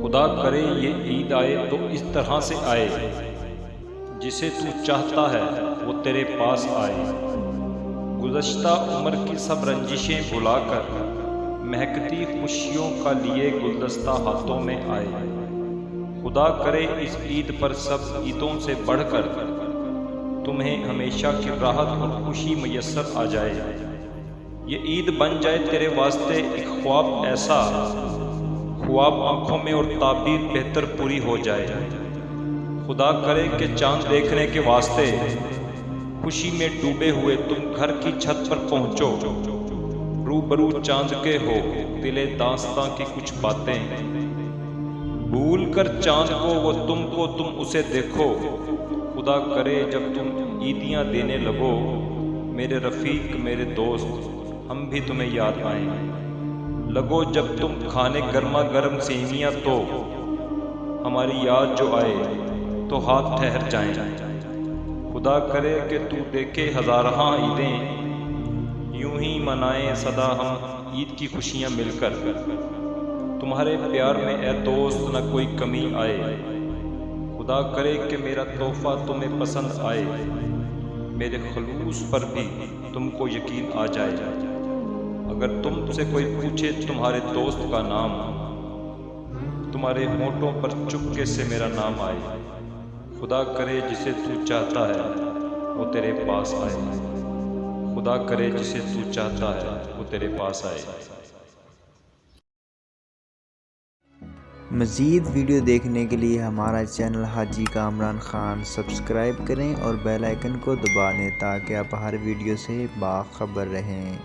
خدا کرے یہ عید آئے تو اس طرح سے آئے، جسے تو چاہتا ہے وہ تیرے پاس آئے۔ گزشتہ عمر کی سب رنجشیں بھلا کر مہکتی خوشیوں کا لیے گلدستہ ہاتھوں میں آئے۔ خدا کرے اس عید پر سب عیدوں سے بڑھ کر تمہیں ہمیشہ کی راحت اور خوشی میسر آ جائے۔ یہ عید بن جائے تیرے واسطے ایک خواب ایسا، خواب آنکھوں میں اور تعبیر بہتر پوری ہو جائے۔ خدا کرے کہ چاند دیکھنے کے واسطے خوشی میں ڈوبے ہوئے تم گھر کی چھت پر پہنچو، روبرو چاند کے ہو دل داستاں کی کچھ باتیں، بھول کر چاند کو تم اسے دیکھو۔ خدا کرے جب تم عیدیاں دینے لگو، میرے رفیق میرے دوست ہم بھی تمہیں یاد آئیں۔ لگو جب تم کھانے گرما گرم سیویاں تو ہماری یاد جو آئے تو ہاتھ ٹھہر جائیں۔ خدا کرے کہ تو دیکھے ہزارہاں عیدیں، یوں ہی منائیں سدا ہم عید کی خوشیاں مل کر۔ تمہارے پیار میں اے دوست نہ کوئی کمی آئے، خدا کرے کہ میرا تحفہ تمہیں پسند آئے، میرے خلوص پر بھی تم کو یقین آ جائے۔ اگر تم سے کوئی پوچھے تمہارے دوست کا نام، تمہارے ہونٹوں پر چپکے سے میرا نام آئے۔ خدا کرے جسے تو چاہتا ہے وہ تیرے پاس آئے، خدا کرے جسے تو چاہتا ہے وہ تیرے پاس آئے۔ مزید ویڈیو دیکھنے کے لیے ہمارا چینل حاجی کامران خان سبسکرائب کریں اور بیل آئیکن کو دبا دیں تاکہ آپ ہر ویڈیو سے باخبر رہیں۔